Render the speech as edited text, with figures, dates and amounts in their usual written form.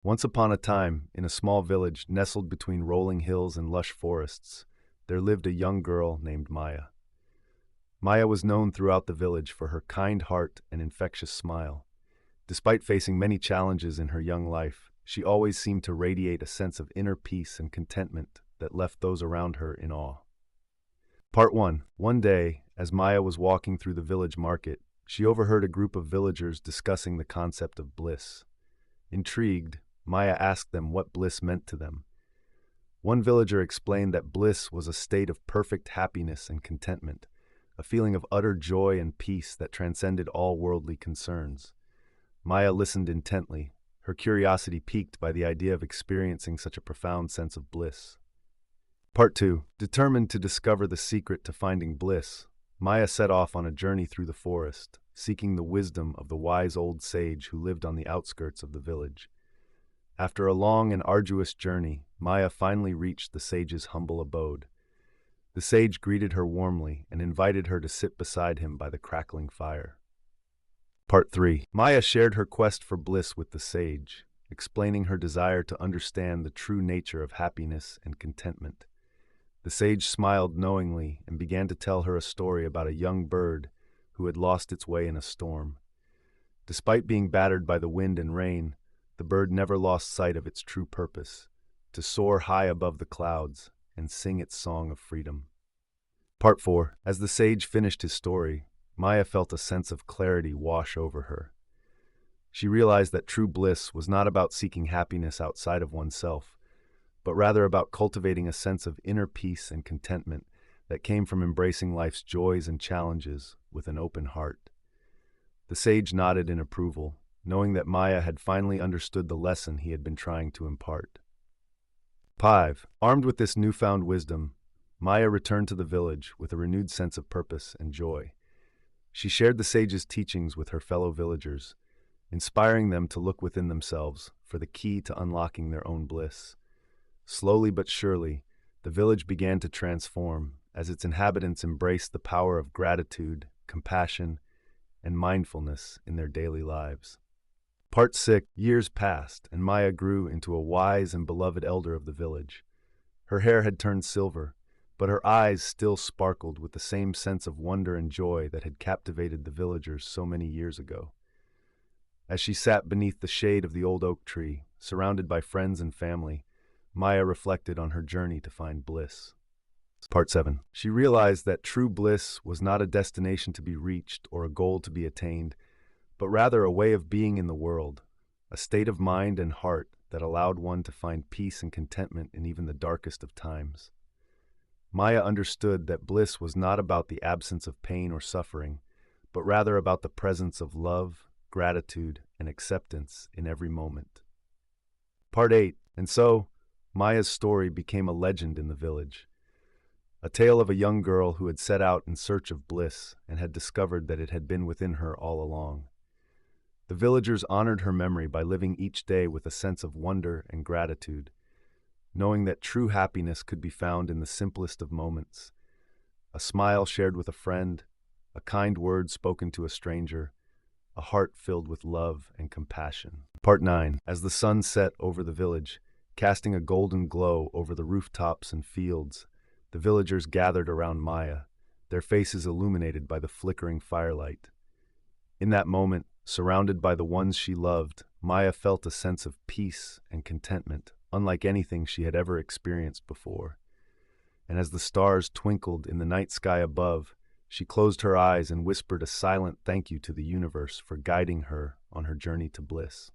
Once upon a time, in a small village nestled between rolling hills and lush forests, there lived a young girl named Maya. Maya was known throughout the village for her kind heart and infectious smile. Despite facing many challenges in her young life, she always seemed to radiate a sense of inner peace and contentment that left those around her in awe. Part 1. One day, as Maya was walking through the village market, she overheard a group of villagers discussing the concept of bliss. Intrigued, Maya asked them what bliss meant to them. One villager explained that bliss was a state of perfect happiness and contentment, a feeling of utter joy and peace that transcended all worldly concerns. Maya listened intently, her curiosity piqued by the idea of experiencing such a profound sense of bliss. Part 2. Determined to discover the secret to finding bliss, Maya set off on a journey through the forest, seeking the wisdom of the wise old sage who lived on the outskirts of the village. After a long and arduous journey, Maya finally reached the sage's humble abode. The sage greeted her warmly and invited her to sit beside him by the crackling fire. Part 3. Maya shared her quest for bliss with the sage, explaining her desire to understand the true nature of happiness and contentment. The sage smiled knowingly and began to tell her a story about a young bird who had lost its way in a storm. Despite being battered by the wind and rain, the bird never lost sight of its true purpose, to soar high above the clouds and sing its song of freedom. Part 4. As the sage finished his story, Maya felt a sense of clarity wash over her. She realized that true bliss was not about seeking happiness outside of oneself, but rather about cultivating a sense of inner peace and contentment that came from embracing life's joys and challenges with an open heart. The sage nodded in approval, knowing that Maya had finally understood the lesson he had been trying to impart. 5. Armed with this newfound wisdom, Maya returned to the village with a renewed sense of purpose and joy. She shared the sage's teachings with her fellow villagers, inspiring them to look within themselves for the key to unlocking their own bliss. Slowly but surely, the village began to transform as its inhabitants embraced the power of gratitude, compassion, and mindfulness in their daily lives. Part 6. Years passed, and Maya grew into a wise and beloved elder of the village. Her hair had turned silver, but her eyes still sparkled with the same sense of wonder and joy that had captivated the villagers so many years ago. As she sat beneath the shade of the old oak tree, surrounded by friends and family, Maya reflected on her journey to find bliss. Part 7. She realized that true bliss was not a destination to be reached or a goal to be attained, but rather a way of being in the world, a state of mind and heart that allowed one to find peace and contentment in even the darkest of times. Maya understood that bliss was not about the absence of pain or suffering, but rather about the presence of love, gratitude, and acceptance in every moment. Part 8. And so, Maya's story became a legend in the village. A tale of a young girl who had set out in search of bliss and had discovered that it had been within her all along. The villagers honored her memory by living each day with a sense of wonder and gratitude, knowing that true happiness could be found in the simplest of moments: a smile shared with a friend, a kind word spoken to a stranger, a heart filled with love and compassion. Part 9. As the sun set over the village, casting a golden glow over the rooftops and fields, the villagers gathered around Maya, their faces illuminated by the flickering firelight. In that moment, surrounded by the ones she loved, Maya felt a sense of peace and contentment, unlike anything she had ever experienced before. And as the stars twinkled in the night sky above, she closed her eyes and whispered a silent thank you to the universe for guiding her on her journey to bliss.